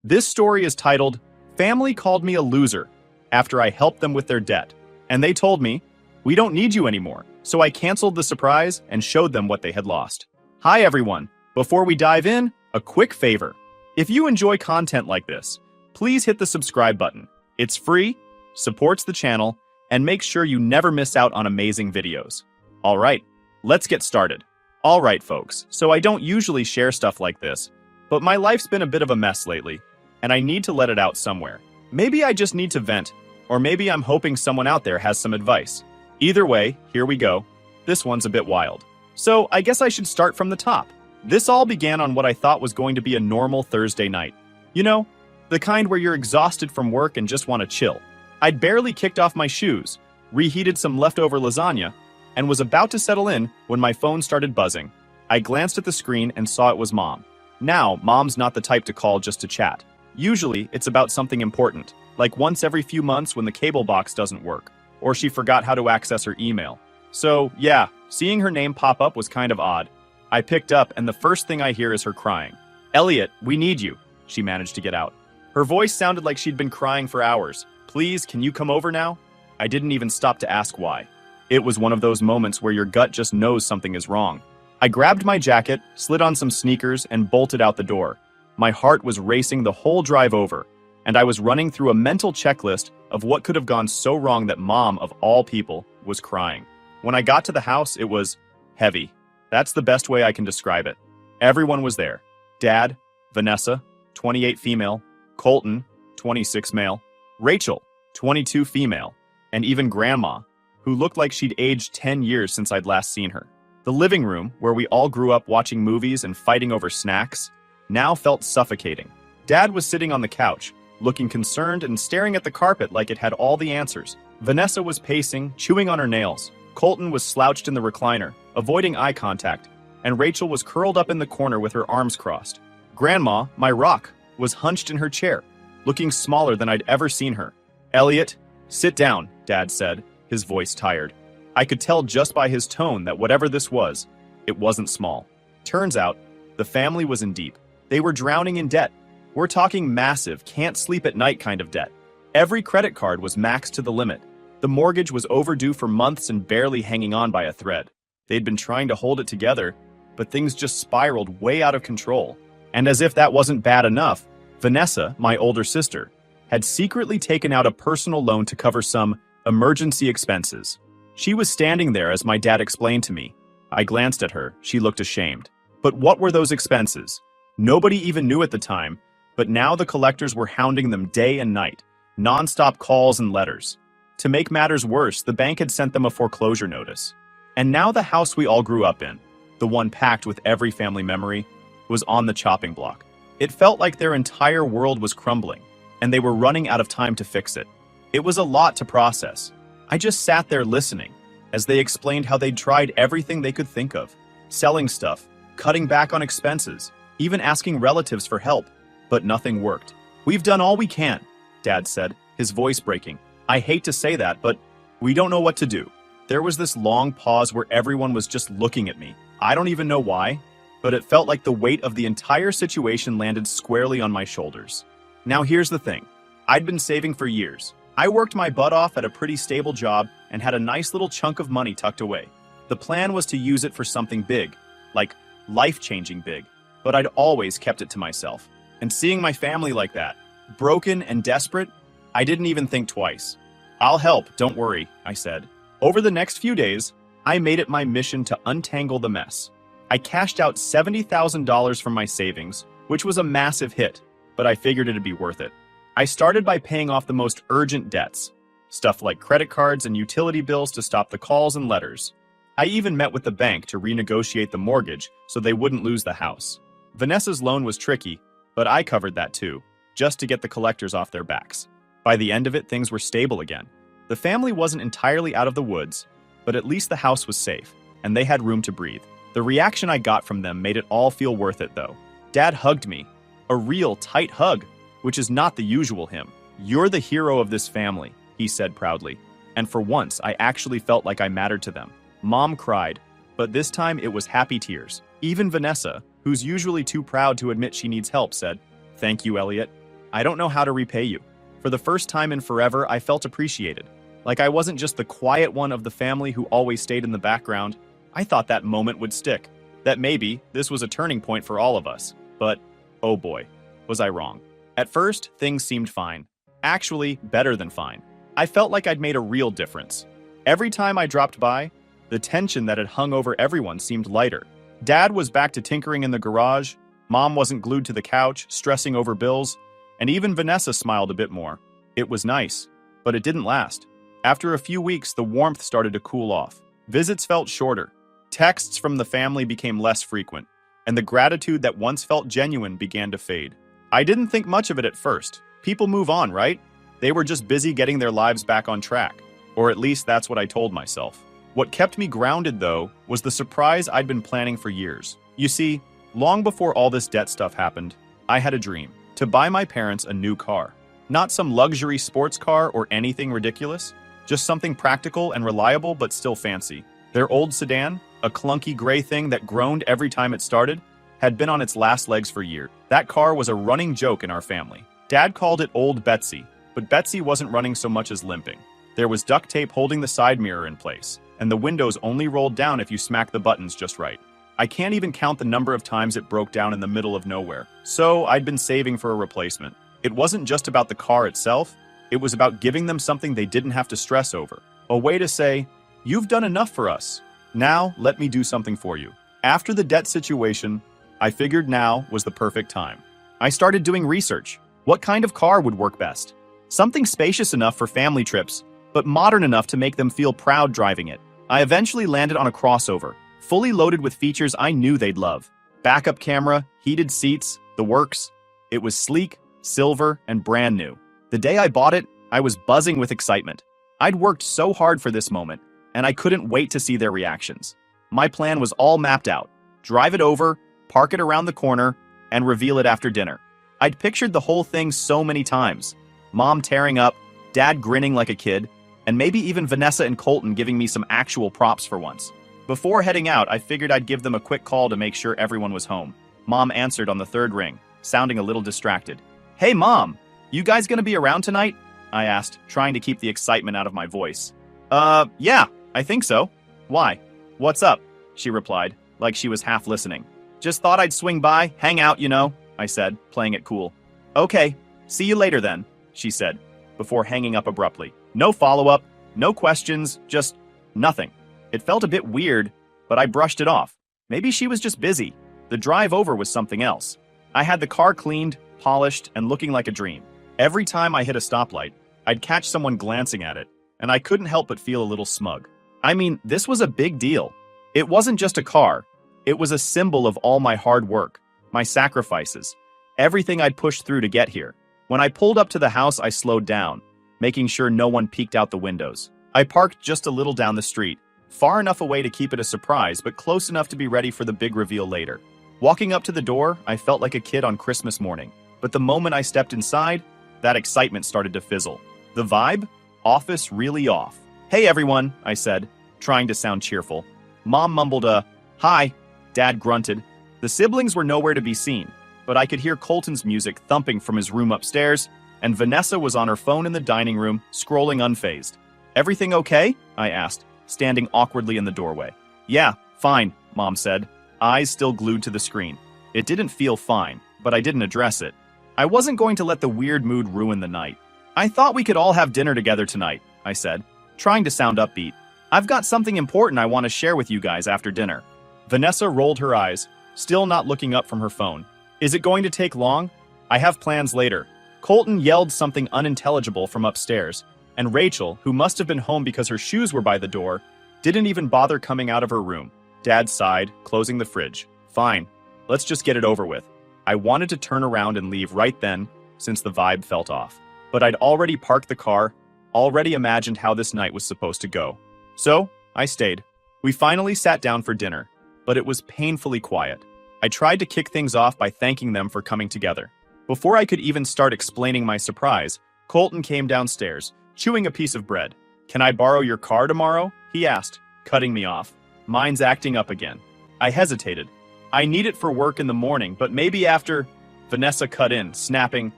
This story is titled, Family Called Me a Loser After I Helped Them with Their Debt. And they told me, we don't need you anymore. So I canceled the surprise and showed them what they had lost. Hi everyone. Before we dive in, a quick favor. If you enjoy content like this, please hit the subscribe button. It's free, supports the channel, and makes sure you never miss out on amazing videos. Alright, let's get started. Alright folks, so I don't usually share stuff like this, but my life's been a bit of a mess lately, and I need to let it out somewhere. Maybe I just need to vent, or maybe I'm hoping someone out there has some advice. Either way, here we go. This one's a bit wild. So I guess I should start from the top. This all began on what I thought was going to be a normal Thursday night. You know, the kind where you're exhausted from work and just want to chill. I'd barely kicked off my shoes, reheated some leftover lasagna, and was about to settle in when my phone started buzzing. I glanced at the screen and saw it was Mom. Now, Mom's not the type to call just to chat. Usually, it's about something important, like once every few months when the cable box doesn't work, or she forgot how to access her email. So, yeah, seeing her name pop up was kind of odd. I picked up, and the first thing I hear is her crying. "Elliot, we need you," she managed to get out. Her voice sounded like she'd been crying for hours. "Please, can you come over now?" I didn't even stop to ask why. It was one of those moments where your gut just knows something is wrong. I grabbed my jacket, slid on some sneakers, and bolted out the door. My heart was racing the whole drive over, and I was running through a mental checklist of what could have gone so wrong that Mom, of all people, was crying. When I got to the house, it was heavy. That's the best way I can describe it. Everyone was there. Dad, Vanessa, 28 female, Colton, 26 male, Rachel, 22 female, and even Grandma, who looked like she'd aged 10 years since I'd last seen her. The living room, where we all grew up watching movies and fighting over snacks, now felt suffocating. Dad was sitting on the couch, looking concerned and staring at the carpet like it had all the answers. Vanessa was pacing, chewing on her nails. Colton was slouched in the recliner, avoiding eye contact, and Rachel was curled up in the corner with her arms crossed. Grandma, my rock, was hunched in her chair, looking smaller than I'd ever seen her. "Elliot, sit down," Dad said, his voice tired. I could tell just by his tone that whatever this was, it wasn't small. Turns out, the family was in deep. They were drowning in debt. We're talking massive, can't sleep at night kind of debt. Every credit card was maxed to the limit. The mortgage was overdue for months and barely hanging on by a thread. They'd been trying to hold it together, but things just spiraled way out of control. And as if that wasn't bad enough, Vanessa, my older sister, had secretly taken out a personal loan to cover some emergency expenses. She was standing there as my dad explained to me. I glanced at her. She looked ashamed. But what were those expenses? Nobody even knew at the time, but now the collectors were hounding them day and night, non-stop calls and letters. To make matters worse, the bank had sent them a foreclosure notice. And now the house we all grew up in, the one packed with every family memory, was on the chopping block. It felt like their entire world was crumbling, and they were running out of time to fix it. It was a lot to process. I just sat there listening, as they explained how they'd tried everything they could think of. Selling stuff, cutting back on expenses, even asking relatives for help, but nothing worked. "We've done all we can," Dad said, his voice breaking. "I hate to say that, but we don't know what to do." There was this long pause where everyone was just looking at me. I don't even know why, but it felt like the weight of the entire situation landed squarely on my shoulders. Now here's the thing. I'd been saving for years. I worked my butt off at a pretty stable job and had a nice little chunk of money tucked away. The plan was to use it for something big, like life-changing big, but I'd always kept it to myself. And seeing my family like that, broken and desperate, I didn't even think twice. "I'll help, don't worry," I said. Over the next few days, I made it my mission to untangle the mess. I cashed out $70,000 from my savings, which was a massive hit, but I figured it'd be worth it. I started by paying off the most urgent debts, stuff like credit cards and utility bills to stop the calls and letters. I even met with the bank to renegotiate the mortgage so they wouldn't lose the house. Vanessa's loan was tricky, but I covered that too, just to get the collectors off their backs. By the end of it, things were stable again. The family wasn't entirely out of the woods, but at least the house was safe, and they had room to breathe. The reaction I got from them made it all feel worth it, though. Dad hugged me. A real tight hug, which is not the usual him. "You're the hero of this family," he said proudly. And for once, I actually felt like I mattered to them. Mom cried, but this time it was happy tears. Even Vanessa, who's usually too proud to admit she needs help, said, "Thank you, Elliot." I don't know how to repay you. For the first time in forever, I felt appreciated. Like I wasn't just the quiet one of the family who always stayed in the background. I thought that moment would stick. That maybe this was a turning point for all of us. But, oh boy, was I wrong. At first, things seemed fine. Actually, better than fine. I felt like I'd made a real difference. Every time I dropped by, the tension that had hung over everyone seemed lighter. Dad was back to tinkering in the garage, Mom wasn't glued to the couch, stressing over bills, and even Vanessa smiled a bit more. It was nice, but it didn't last. After a few weeks, the warmth started to cool off. Visits felt shorter. Texts from the family became less frequent, and the gratitude that once felt genuine began to fade. I didn't think much of it at first. People move on, right? They were just busy getting their lives back on track. Or at least that's what I told myself. What kept me grounded, though, was the surprise I'd been planning for years. You see, long before all this debt stuff happened, I had a dream. To buy my parents a new car. Not some luxury sports car or anything ridiculous. Just something practical and reliable but still fancy. Their old sedan, a clunky gray thing that groaned every time it started, had been on its last legs for years. That car was a running joke in our family. Dad called it Old Betsy, but Betsy wasn't running so much as limping. There was duct tape holding the side mirror in place, and the windows only rolled down if you smacked the buttons just right. I can't even count the number of times it broke down in the middle of nowhere. So I'd been saving for a replacement. It wasn't just about the car itself, it was about giving them something they didn't have to stress over. A way to say, "You've done enough for us. Now, let me do something for you." After the debt situation, I figured now was the perfect time. I started doing research. What kind of car would work best? Something spacious enough for family trips, but modern enough to make them feel proud driving it. I eventually landed on a crossover, fully loaded with features I knew they'd love. Backup camera, heated seats, the works. It was sleek, silver, and brand new. The day I bought it, I was buzzing with excitement. I'd worked so hard for this moment, and I couldn't wait to see their reactions. My plan was all mapped out. Drive it over, park it around the corner, and reveal it after dinner. I'd pictured the whole thing so many times. Mom tearing up, Dad grinning like a kid, and maybe even Vanessa and Colton giving me some actual props for once. Before heading out, I figured I'd give them a quick call to make sure everyone was home. Mom answered on the third ring, sounding a little distracted. "Hey, Mom, you guys gonna be around tonight?" I asked, trying to keep the excitement out of my voice. Yeah, I think so. Why? What's up?" she replied, like she was half listening. "Just thought I'd swing by, hang out, you know," I said, playing it cool. "Okay, see you later then," she said, before hanging up abruptly. No follow-up, no questions, just nothing. It felt a bit weird, but I brushed it off. Maybe she was just busy. The drive over was something else. I had the car cleaned, polished, and looking like a dream. Every time I hit a stoplight, I'd catch someone glancing at it, and I couldn't help but feel a little smug. I mean, this was a big deal. It wasn't just a car. It was a symbol of all my hard work, my sacrifices, everything I'd pushed through to get here. When I pulled up to the house, I slowed down, making sure no one peeked out the windows. I parked just a little down the street, far enough away to keep it a surprise, but close enough to be ready for the big reveal later. Walking up to the door, I felt like a kid on Christmas morning. But the moment I stepped inside, that excitement started to fizzle. The vibe? Office really off. "Hey everyone," I said, trying to sound cheerful. Mom mumbled a, "Hi." Dad grunted. The siblings were nowhere to be seen, but I could hear Colton's music thumping from his room upstairs, and Vanessa was on her phone in the dining room, scrolling unfazed. "Everything okay?" I asked, standing awkwardly in the doorway. "Yeah, fine," Mom said, eyes still glued to the screen. It didn't feel fine, but I didn't address it. I wasn't going to let the weird mood ruin the night. "I thought we could all have dinner together tonight," I said, trying to sound upbeat. "I've got something important I want to share with you guys after dinner." Vanessa rolled her eyes, still not looking up from her phone. "Is it going to take long? I have plans later." Colton yelled something unintelligible from upstairs, and Rachel, who must have been home because her shoes were by the door, didn't even bother coming out of her room. Dad sighed, closing the fridge. "Fine, let's just get it over with." I wanted to turn around and leave right then, since the vibe felt off. But I'd already parked the car, already imagined how this night was supposed to go. So, I stayed. We finally sat down for dinner, but it was painfully quiet. I tried to kick things off by thanking them for coming together. Before I could even start explaining my surprise, Colton came downstairs, chewing a piece of bread. "Can I borrow your car tomorrow?" he asked, cutting me off. Mine's acting up again. I hesitated. "I need it for work in the morning, but maybe after..." Vanessa cut in, snapping,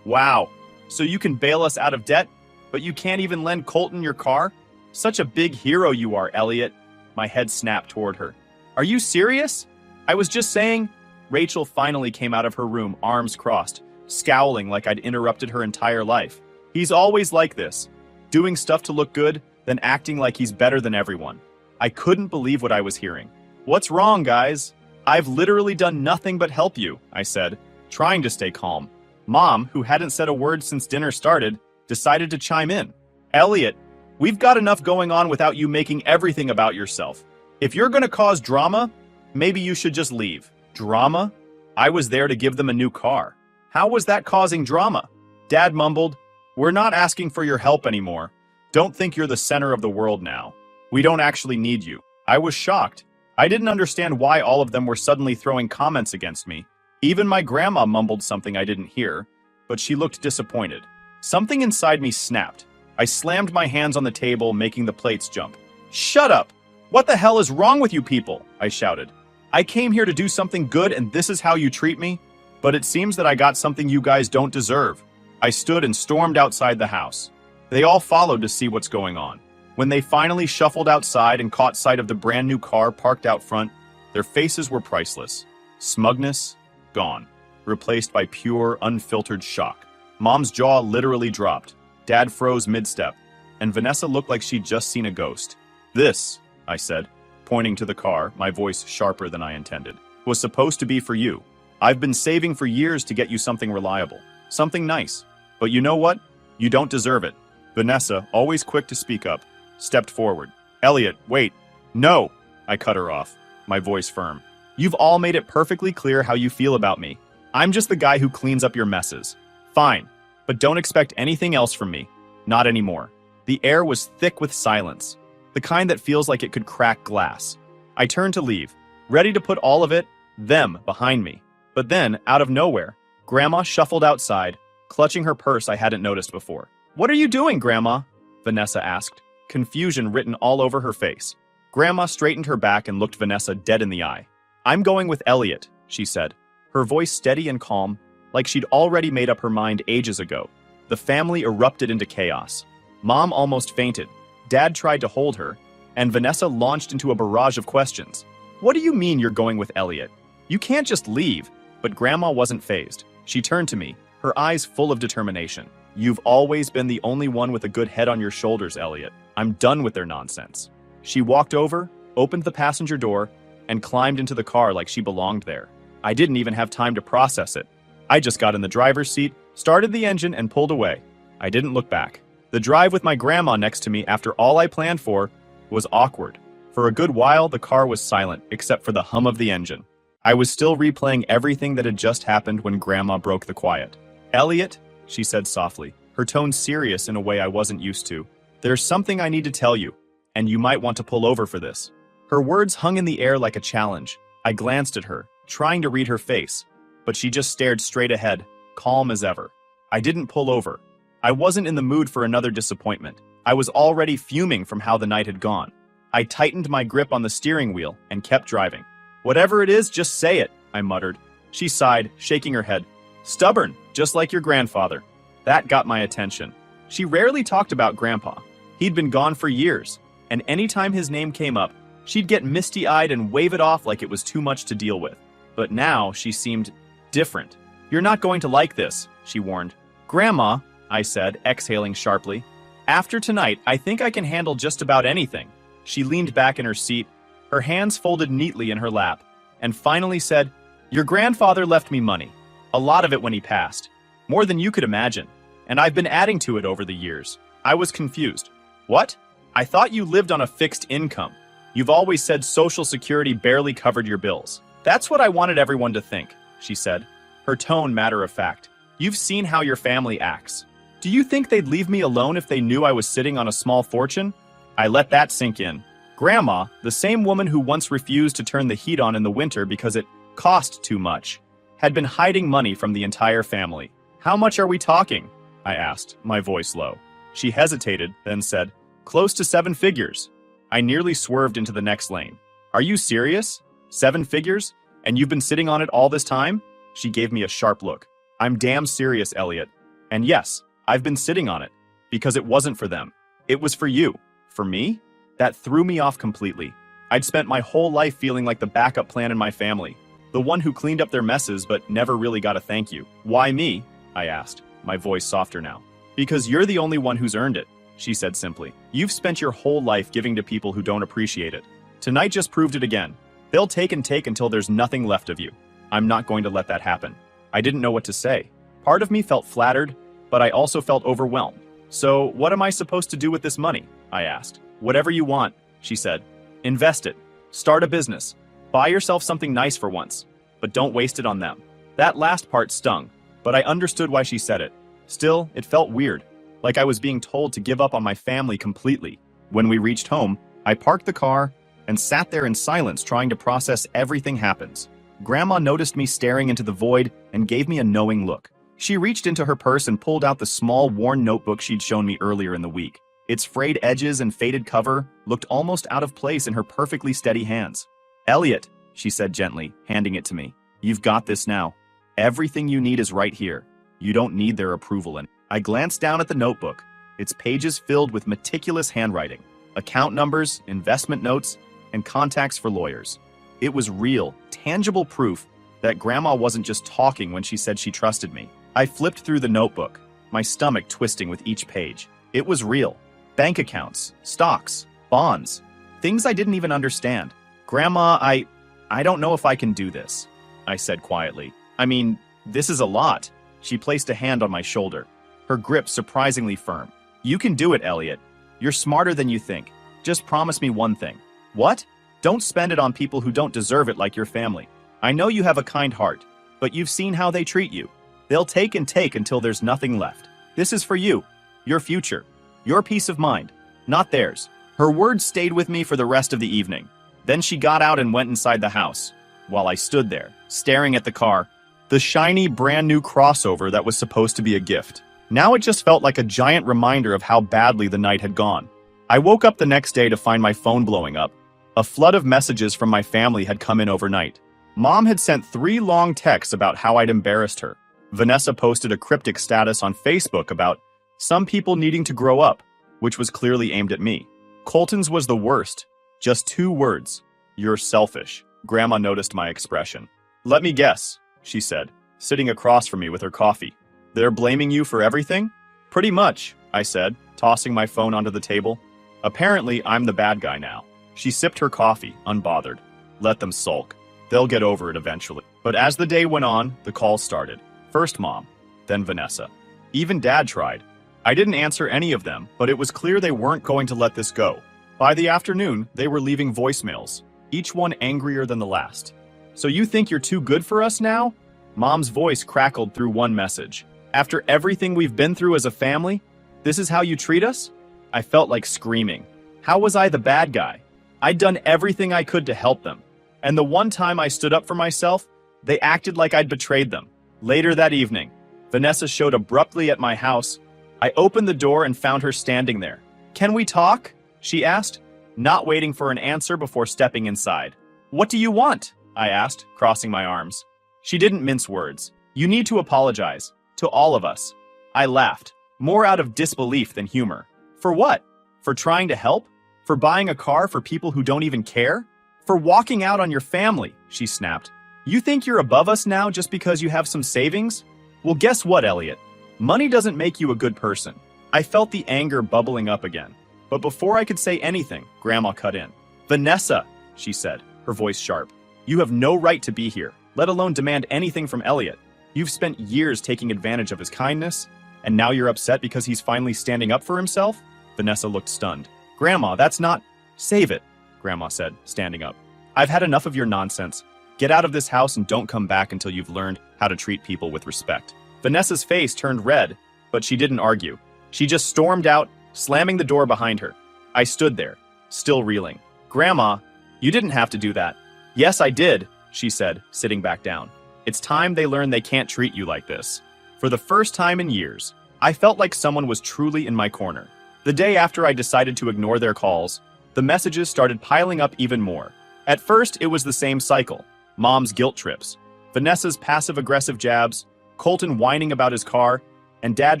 Wow, so you can bail us out of debt, but you can't even lend Colton your car? Such a big hero you are, Elliot. My head snapped toward her. Are you serious? I was just saying. Rachel finally came out of her room, arms crossed, scowling like I'd interrupted her entire life. He's always like this, doing stuff to look good, then acting like he's better than everyone. I couldn't believe what I was hearing. What's wrong, guys? I've literally done nothing but help you, I said, trying to stay calm. Mom, who hadn't said a word since dinner started, decided to chime in. Elliot, we've got enough going on without you making everything about yourself. If you're going to cause drama, maybe you should just leave. Drama? I was there to give them a new car. How was that causing drama? Dad mumbled, We're not asking for your help anymore. Don't think you're the center of the world now. We don't actually need you. I was shocked. I didn't understand why all of them were suddenly throwing comments against me. Even my grandma mumbled something I didn't hear, but she looked disappointed. Something inside me snapped. I slammed my hands on the table, making the plates jump. Shut up! What the hell is wrong with you people? I shouted. I came here to do something good and this is how you treat me? But it seems that I got something you guys don't deserve. I stood and stormed outside the house. They all followed to see what's going on. When they finally shuffled outside and caught sight of the brand new car parked out front, their faces were priceless. Smugness, gone, replaced by pure, unfiltered shock. Mom's jaw literally dropped. Dad froze mid-step, and Vanessa looked like she'd just seen a ghost. This, I said, pointing to the car, my voice sharper than I intended, was supposed to be for you. I've been saving for years to get you something reliable, something nice. But you know what? You don't deserve it. Vanessa, always quick to speak up, stepped forward. Elliot, wait. No! I cut her off, my voice firm. You've all made it perfectly clear how you feel about me. I'm just the guy who cleans up your messes. Fine, but don't expect anything else from me. Not anymore. The air was thick with silence, the kind that feels like it could crack glass. I turned to leave, ready to put all of it, them, behind me. But then, out of nowhere, Grandma shuffled outside, clutching her purse I hadn't noticed before. What are you doing, Grandma? Vanessa asked, confusion written all over her face. Grandma straightened her back and looked Vanessa dead in the eye. I'm going with Elliot, she said, her voice steady and calm, like she'd already made up her mind ages ago. The family erupted into chaos. Mom almost fainted. Dad tried to hold her, and Vanessa launched into a barrage of questions. What do you mean you're going with Elliot? You can't just leave. But Grandma wasn't fazed. She turned to me, her eyes full of determination. You've always been the only one with a good head on your shoulders, Elliot. I'm done with their nonsense. She walked over, opened the passenger door, and climbed into the car like she belonged there. I didn't even have time to process it. I just got in the driver's seat, started the engine, and pulled away. I didn't look back. The drive with my grandma next to me after all I planned for was awkward. For a good while, the car was silent, except for the hum of the engine. I was still replaying everything that had just happened when Grandma broke the quiet. Elliot, she said softly, her tone serious in a way I wasn't used to. There's something I need to tell you, and you might want to pull over for this. Her words hung in the air like a challenge. I glanced at her, trying to read her face, but she just stared straight ahead, calm as ever. I didn't pull over. I wasn't in the mood for another disappointment. I was already fuming from how the night had gone. I tightened my grip on the steering wheel and kept driving. Whatever it is, just say it, I muttered. She sighed, shaking her head. Stubborn, just like your grandfather. That got my attention. She rarely talked about Grandpa. He'd been gone for years, and anytime his name came up, she'd get misty-eyed and wave it off like it was too much to deal with. But now she seemed different. You're not going to like this, she warned. Grandma, I said, exhaling sharply. After tonight, I think I can handle just about anything. She leaned back in her seat, her hands folded neatly in her lap, and finally said, Your grandfather left me money. A lot of it when he passed. More than you could imagine. And I've been adding to it over the years. I was confused. What? I thought you lived on a fixed income. You've always said Social Security barely covered your bills. That's what I wanted everyone to think, she said, her tone matter of fact. You've seen how your family acts. Do you think they'd leave me alone if they knew I was sitting on a small fortune? I let that sink in. Grandma, the same woman who once refused to turn the heat on in the winter because it cost too much, had been hiding money from the entire family. How much are we talking? I asked, my voice low. She hesitated, then said, Close to 7 figures. I nearly swerved into the next lane. Are you serious? 7 figures? And you've been sitting on it all this time? She gave me a sharp look. I'm damn serious, Elliot. And yes, I've been sitting on it. Because it wasn't for them. It was for you. For me? That threw me off completely. I'd spent my whole life feeling like the backup plan in my family. The one who cleaned up their messes but never really got a thank you. Why me? I asked, my voice softer now. Because you're the only one who's earned it, she said simply. You've spent your whole life giving to people who don't appreciate it. Tonight just proved it again. They'll take and take until there's nothing left of you. I'm not going to let that happen. I didn't know what to say. Part of me felt flattered, but I also felt overwhelmed. So, what am I supposed to do with this money? I asked. Whatever you want, she said. Invest it. Start a business. Buy yourself something nice for once. But don't waste it on them. That last part stung, but I understood why she said it. Still, it felt weird, like I was being told to give up on my family completely. When we reached home, I parked the car and sat there in silence trying to process everything happens. Grandma noticed me staring into the void and gave me a knowing look. She reached into her purse and pulled out the small, worn notebook she'd shown me earlier in the week. Its frayed edges and faded cover looked almost out of place in her perfectly steady hands. Elliot, she said gently, handing it to me. You've got this now. Everything you need is right here. You don't need their approval. And I glanced down at the notebook, its pages filled with meticulous handwriting, account numbers, investment notes, and contacts for lawyers. It was real, tangible proof that Grandma wasn't just talking when she said she trusted me. I flipped through the notebook, my stomach twisting with each page. It was real. Bank accounts, stocks, bonds, things I didn't even understand. Grandma, I don't know if I can do this, I said quietly. I mean, this is a lot. She placed a hand on my shoulder, her grip surprisingly firm. You can do it, Elliot. You're smarter than you think. Just promise me one thing. What? Don't spend it on people who don't deserve it like your family. I know you have a kind heart, but you've seen how they treat you. They'll take and take until there's nothing left. This is for you, your future, your peace of mind, not theirs. Her words stayed with me for the rest of the evening. Then she got out and went inside the house, while I stood there, staring at the car, the shiny, brand new crossover that was supposed to be a gift. Now it just felt like a giant reminder of how badly the night had gone. I woke up the next day to find my phone blowing up. A flood of messages from my family had come in overnight. Mom had sent 3 long texts about how I'd embarrassed her. Vanessa posted a cryptic status on Facebook about some people needing to grow up, which was clearly aimed at me. Colton's was the worst. Just 2 words. You're selfish. Grandma noticed my expression. Let me guess, she said, sitting across from me with her coffee. They're blaming you for everything? Pretty much, I said, tossing my phone onto the table. Apparently, I'm the bad guy now. She sipped her coffee, unbothered. Let them sulk. They'll get over it eventually. But as the day went on, the calls started. First Mom, then Vanessa. Even Dad tried. I didn't answer any of them, but it was clear they weren't going to let this go. By the afternoon, they were leaving voicemails, each one angrier than the last. So you think you're too good for us now? Mom's voice crackled through one message. After everything we've been through as a family, this is how you treat us? I felt like screaming. How was I the bad guy? I'd done everything I could to help them. And the one time I stood up for myself, they acted like I'd betrayed them. Later that evening, Vanessa showed abruptly at my house. I opened the door and found her standing there. Can we talk? She asked, not waiting for an answer before stepping inside. What do you want? I asked, crossing my arms. She didn't mince words. You need to apologize. To all of us. I laughed, more out of disbelief than humor. For what? For trying to help? For buying a car for people who don't even care? For walking out on your family, she snapped. You think you're above us now just because you have some savings? Well, guess what, Elliot? Money doesn't make you a good person. I felt the anger bubbling up again. But before I could say anything, Grandma cut in. Vanessa, she said, her voice sharp. You have no right to be here, let alone demand anything from Elliot. You've spent years taking advantage of his kindness, and now you're upset because he's finally standing up for himself? Vanessa looked stunned. Grandma, that's not... Save it, Grandma said, standing up. I've had enough of your nonsense. Get out of this house and don't come back until you've learned how to treat people with respect. Vanessa's face turned red, but she didn't argue. She just stormed out, slamming the door behind her. I stood there, still reeling. Grandma, you didn't have to do that. Yes, I did, she said, sitting back down. It's time they learn they can't treat you like this. For the first time in years, I felt like someone was truly in my corner. The day after I decided to ignore their calls, the messages started piling up even more. At first, it was the same cycle. Mom's guilt trips, Vanessa's passive-aggressive jabs, Colton whining about his car, and Dad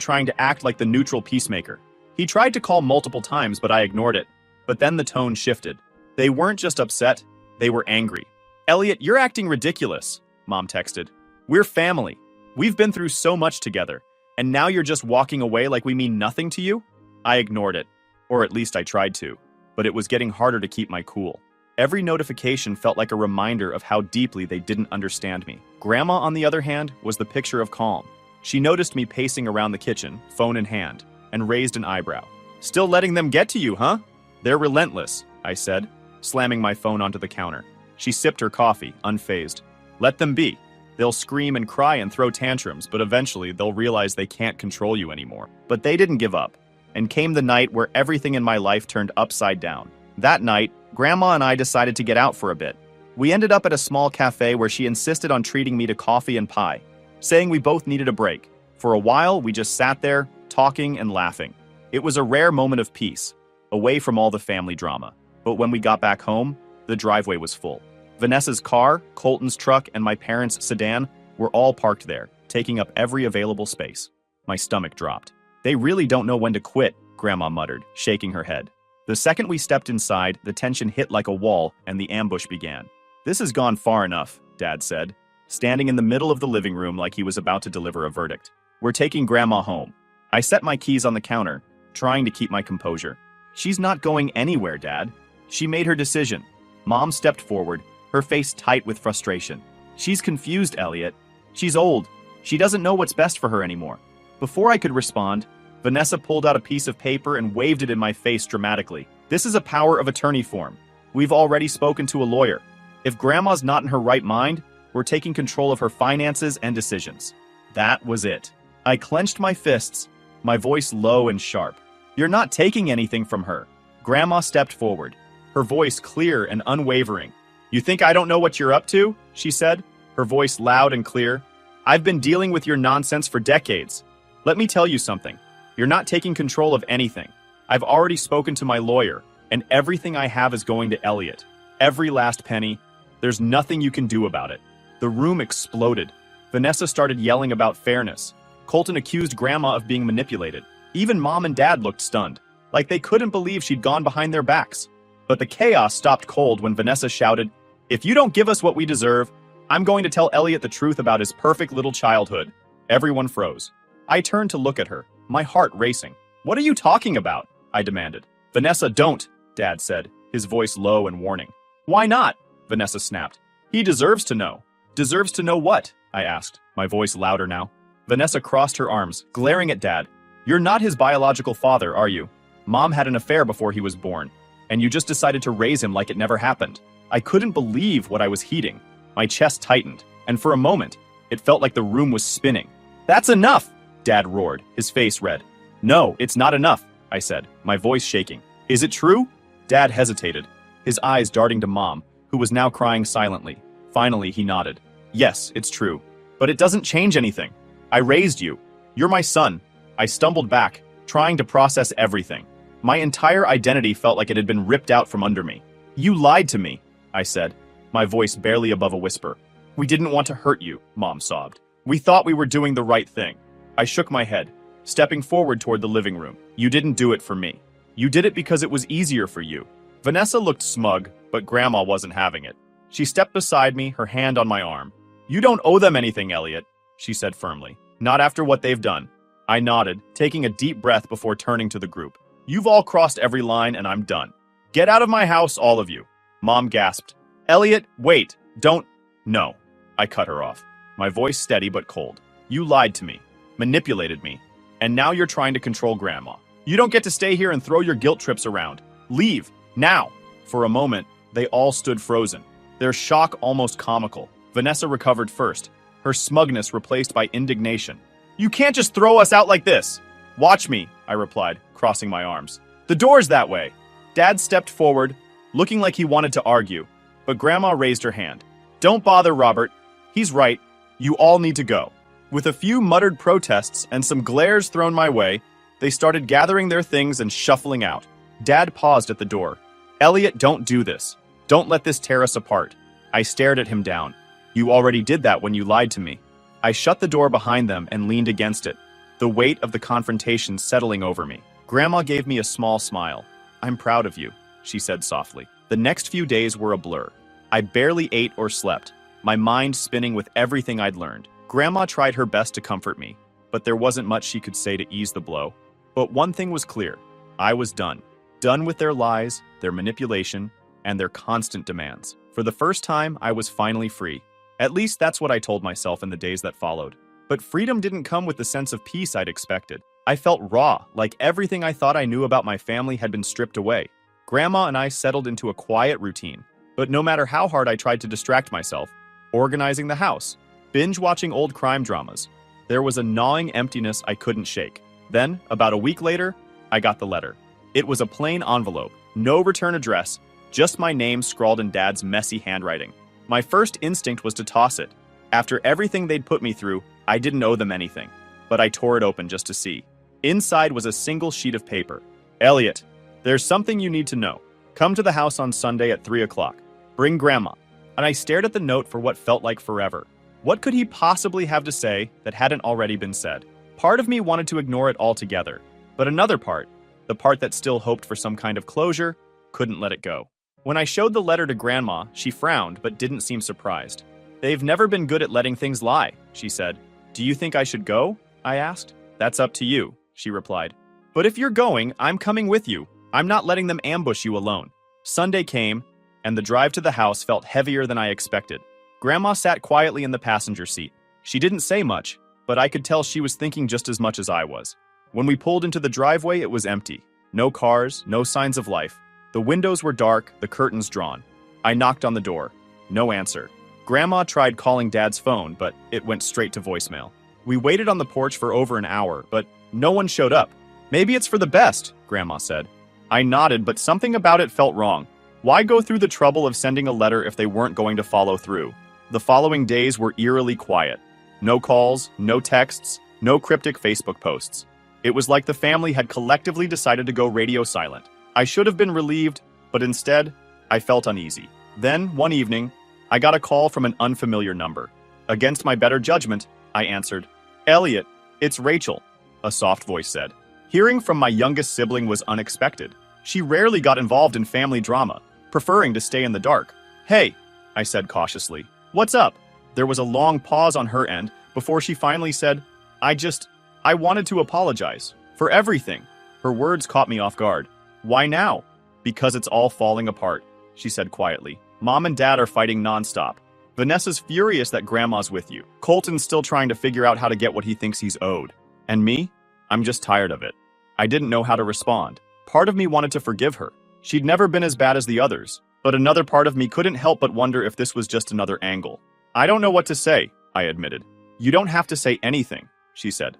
trying to act like the neutral peacemaker. He tried to call multiple times, but I ignored it. But then the tone shifted. They weren't just upset, they were angry. "Elliot, you're acting ridiculous," Mom texted. "We're family. We've been through so much together, and now you're just walking away like we mean nothing to you?" I ignored it, or at least I tried to, but it was getting harder to keep my cool. Every notification felt like a reminder of how deeply they didn't understand me. Grandma, on the other hand, was the picture of calm. She noticed me pacing around the kitchen, phone in hand, and raised an eyebrow. "Still letting them get to you, huh?" "They're relentless," I said, slamming my phone onto the counter. She sipped her coffee, unfazed. "Let them be. They'll scream and cry and throw tantrums, but eventually they'll realize they can't control you anymore." But they didn't give up, and came the night where everything in my life turned upside down. That night, Grandma and I decided to get out for a bit. We ended up at a small cafe where she insisted on treating me to coffee and pie, saying we both needed a break. For a while, we just sat there, talking and laughing. It was a rare moment of peace, away from all the family drama. But when we got back home, the driveway was full. Vanessa's car, Colton's truck, and my parents' sedan were all parked there, taking up every available space. My stomach dropped. "They really don't know when to quit," Grandma muttered, shaking her head. The second we stepped inside, the tension hit like a wall and the ambush began. "This has gone far enough," Dad said, standing in the middle of the living room like he was about to deliver a verdict. "We're taking Grandma home." I set my keys on the counter, trying to keep my composure. "She's not going anywhere, Dad. She made her decision." Mom stepped forward, her face tight with frustration. "She's confused, Elliot. She's old. She doesn't know what's best for her anymore." Before I could respond, Vanessa pulled out a piece of paper and waved it in my face dramatically. "This is a power of attorney form. We've already spoken to a lawyer. If Grandma's not in her right mind, we're taking control of her finances and decisions." That was it. I clenched my fists, my voice low and sharp. "You're not taking anything from her." Grandma stepped forward, her voice clear and unwavering. "You think I don't know what you're up to?" she said, her voice loud and clear. "I've been dealing with your nonsense for decades. Let me tell you something. You're not taking control of anything. I've already spoken to my lawyer, and everything I have is going to Elliot. Every last penny. There's nothing you can do about it." The room exploded. Vanessa started yelling about fairness. Colton accused Grandma of being manipulated. Even Mom and Dad looked stunned, like they couldn't believe she'd gone behind their backs. But the chaos stopped cold when Vanessa shouted, "If you don't give us what we deserve, I'm going to tell Elliot the truth about his perfect little childhood." Everyone froze. I turned to look at her, my heart racing. "What are you talking about?" I demanded. "Vanessa, don't," Dad said, his voice low and warning. "Why not?" Vanessa snapped. "He deserves to know." "Deserves to know what?" I asked, my voice louder now. Vanessa crossed her arms, glaring at Dad. "You're not his biological father, are you? Mom had an affair before he was born, and you just decided to raise him like it never happened." I couldn't believe what I was heeding. My chest tightened, and for a moment, it felt like the room was spinning. "That's enough!" Dad roared, his face red. "No, it's not enough," I said, my voice shaking. "Is it true?" Dad hesitated, his eyes darting to Mom, who was now crying silently. Finally, he nodded. "Yes, it's true. But it doesn't change anything. I raised you. You're my son." I stumbled back, trying to process everything. My entire identity felt like it had been ripped out from under me. "You lied to me," I said, my voice barely above a whisper. "We didn't want to hurt you," Mom sobbed. "We thought we were doing the right thing." I shook my head, stepping forward toward the living room. "You didn't do it for me. You did it because it was easier for you." Vanessa looked smug, but Grandma wasn't having it. She stepped beside me, her hand on my arm. "You don't owe them anything, Elliot," she said firmly. "Not after what they've done." I nodded, taking a deep breath before turning to the group. "You've all crossed every line and I'm done. Get out of my house, all of you." Mom gasped. "Elliot, wait, don't..." "No." I cut her off, my voice steady but cold. "You lied to me, manipulated me, and now you're trying to control Grandma. You don't get to stay here and throw your guilt trips around. Leave, now." For a moment, they all stood frozen, their shock almost comical. Vanessa recovered first, her smugness replaced by indignation. "You can't just throw us out like this." "Watch me," I replied, crossing my arms. "The door's that way." Dad stepped forward, looking like he wanted to argue, but Grandma raised her hand. "Don't bother, Robert. He's right. You all need to go." With a few muttered protests and some glares thrown my way, they started gathering their things and shuffling out. Dad paused at the door. "Elliot, don't do this. Don't let this tear us apart." I stared at him down. "You already did that when you lied to me." I shut the door behind them and leaned against it. the weight of the confrontation settling over me. Grandma gave me a small smile. "I'm proud of you," she said softly. The next few days were a blur. I barely ate or slept, my mind spinning with everything I'd learned. Grandma tried her best to comfort me, but there wasn't much she could say to ease the blow. But one thing was clear. I was done. Done with their lies, their manipulation, and their constant demands. For the first time, I was finally free. At least that's what I told myself in the days that followed. But freedom didn't come with the sense of peace I'd expected. I felt raw, like everything I thought I knew about my family had been stripped away. Grandma and I settled into a quiet routine. But no matter how hard I tried to distract myself, organizing the house, binge-watching old crime dramas, there was a gnawing emptiness I couldn't shake. Then, about a week later, I got the letter. It was a plain envelope, no return address, just my name scrawled in Dad's messy handwriting. My first instinct was to toss it. After everything they'd put me through, I didn't owe them anything. But I tore it open just to see. Inside was a single sheet of paper. "Elliot, there's something you need to know. Come to the house on Sunday at 3 o'clock. Bring Grandma." And I stared at the note for what felt like forever. What could he possibly have to say that hadn't already been said? Part of me wanted to ignore it altogether, but another part, the part that still hoped for some kind of closure, couldn't let it go. When I showed the letter to Grandma, she frowned but didn't seem surprised. "They've never been good at letting things lie," she said. "Do you think I should go?" I asked. "That's up to you," she replied. "But if you're going, I'm coming with you. I'm not letting them ambush you alone." Sunday came, and the drive to the house felt heavier than I expected. Grandma sat quietly in the passenger seat. She didn't say much, but I could tell she was thinking just as much as I was. When we pulled into the driveway, it was empty. No cars, no signs of life. The windows were dark, the curtains drawn. I knocked on the door. No answer. Grandma tried calling Dad's phone, but it went straight to voicemail. We waited on the porch for over an hour, but no one showed up. "Maybe it's for the best," Grandma said. I nodded, but something about it felt wrong. Why go through the trouble of sending a letter if they weren't going to follow through? The following days were eerily quiet. No calls, no texts, no cryptic Facebook posts. It was like the family had collectively decided to go radio silent. I should have been relieved, but instead, I felt uneasy. Then, one evening, I got a call from an unfamiliar number. Against my better judgment, I answered. "Elliot, it's Rachel," a soft voice said. Hearing from my youngest sibling was unexpected. She rarely got involved in family drama, preferring to stay in the dark. "Hey," I said cautiously. "What's up?" There was a long pause on her end before she finally said, I wanted to apologize. For everything." Her words caught me off guard. "Why now?" "Because it's all falling apart," she said quietly. "Mom and Dad are fighting nonstop. Vanessa's furious that Grandma's with you. Colton's still trying to figure out how to get what he thinks he's owed. And me? I'm just tired of it." I didn't know how to respond. Part of me wanted to forgive her. She'd never been as bad as the others, but another part of me couldn't help but wonder if this was just another angle. "I don't know what to say," I admitted. "You don't have to say anything," she said.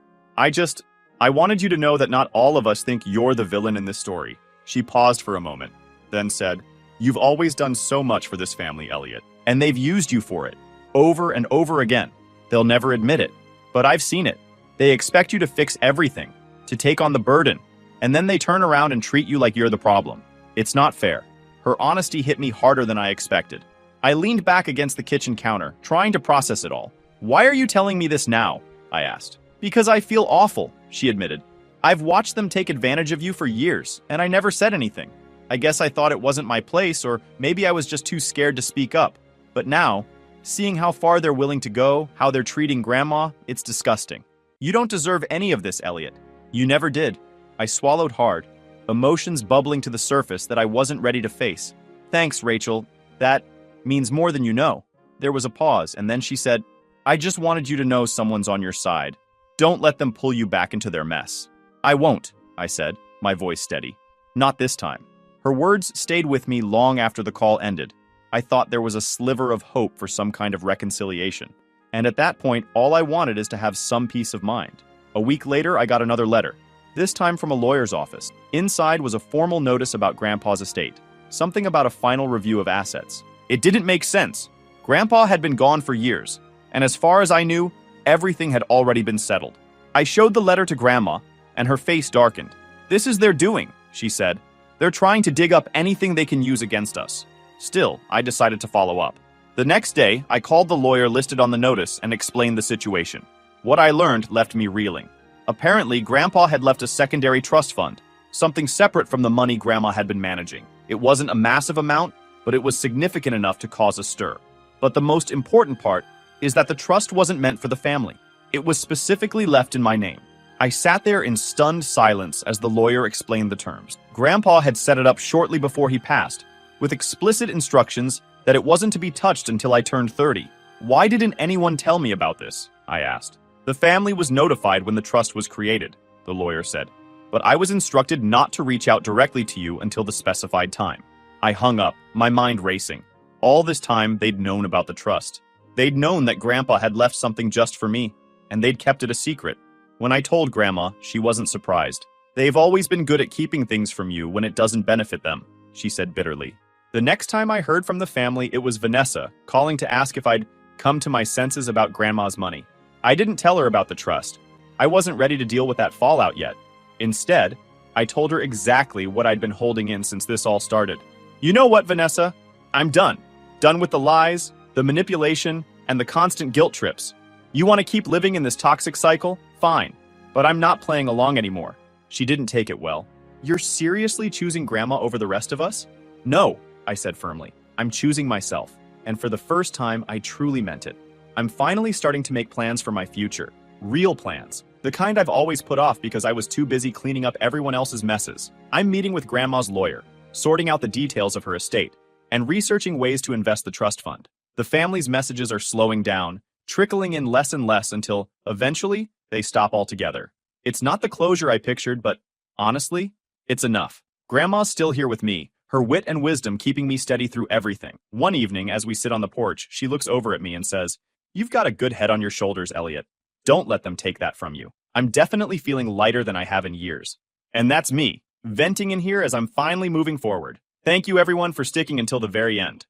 I wanted you to know that not all of us think you're the villain in this story." She paused for a moment, then said, "You've always done so much for this family, Elliot, and they've used you for it, over and over again. They'll never admit it, but I've seen it. They expect you to fix everything, to take on the burden, and then they turn around and treat you like you're the problem. It's not fair." Her honesty hit me harder than I expected. I leaned back against the kitchen counter, trying to process it all. "Why are you telling me this now?" I asked. "Because I feel awful," she admitted. "I've watched them take advantage of you for years, and I never said anything. I guess I thought it wasn't my place, or maybe I was just too scared to speak up. But now, seeing how far they're willing to go, how they're treating Grandma, it's disgusting. You don't deserve any of this, Elliot. You never did." I swallowed hard, emotions bubbling to the surface that I wasn't ready to face. "Thanks, Rachel. That means more than you know." There was a pause, and then she said, "I just wanted you to know someone's on your side. Don't let them pull you back into their mess." "I won't," I said, my voice steady. "Not this time." Her words stayed with me long after the call ended. I thought there was a sliver of hope for some kind of reconciliation. And at that point, all I wanted is to have some peace of mind. A week later, I got another letter, this time from a lawyer's office. Inside was a formal notice about Grandpa's estate, something about a final review of assets. It didn't make sense. Grandpa had been gone for years, and as far as I knew, everything had already been settled. I showed the letter to Grandma, and her face darkened. "This is their doing," she said. "They're trying to dig up anything they can use against us." Still, I decided to follow up. The next day, I called the lawyer listed on the notice and explained the situation. What I learned left me reeling. Apparently, Grandpa had left a secondary trust fund, something separate from the money Grandma had been managing. It wasn't a massive amount, but it was significant enough to cause a stir. But the most important part is that the trust wasn't meant for the family. It was specifically left in my name. I sat there in stunned silence as the lawyer explained the terms. Grandpa had set it up shortly before he passed, with explicit instructions that it wasn't to be touched until I turned 30. Why didn't anyone tell me about this? I asked. The family was notified when the trust was created, the lawyer said, but I was instructed not to reach out directly to you until the specified time. I hung up, my mind racing. All this time, they'd known about the trust. They'd known that Grandpa had left something just for me, and they'd kept it a secret. When I told Grandma, she wasn't surprised. They've always been good at keeping things from you when it doesn't benefit them, she said bitterly. The next time I heard from the family, it was Vanessa, calling to ask if I'd come to my senses about Grandma's money. I didn't tell her about the trust. I wasn't ready to deal with that fallout yet. Instead, I told her exactly what I'd been holding in since this all started. You know what, Vanessa? I'm done. Done with the lies, the manipulation, and the constant guilt trips. You want to keep living in this toxic cycle? Fine. But I'm not playing along anymore. She didn't take it well. You're seriously choosing Grandma over the rest of us? No, I said firmly. I'm choosing myself. And for the first time, I truly meant it. I'm finally starting to make plans for my future. Real plans. The kind I've always put off because I was too busy cleaning up everyone else's messes. I'm meeting with Grandma's lawyer, sorting out the details of her estate, and researching ways to invest the trust fund. The family's messages are slowing down, trickling in less and less until, eventually, they stop altogether. It's not the closure I pictured, but, honestly, it's enough. Grandma's still here with me, her wit and wisdom keeping me steady through everything. One evening, as we sit on the porch, she looks over at me and says, "You've got a good head on your shoulders, Elliot. Don't let them take that from you." I'm definitely feeling lighter than I have in years. And that's me, venting in here as I'm finally moving forward. Thank you everyone for sticking until the very end.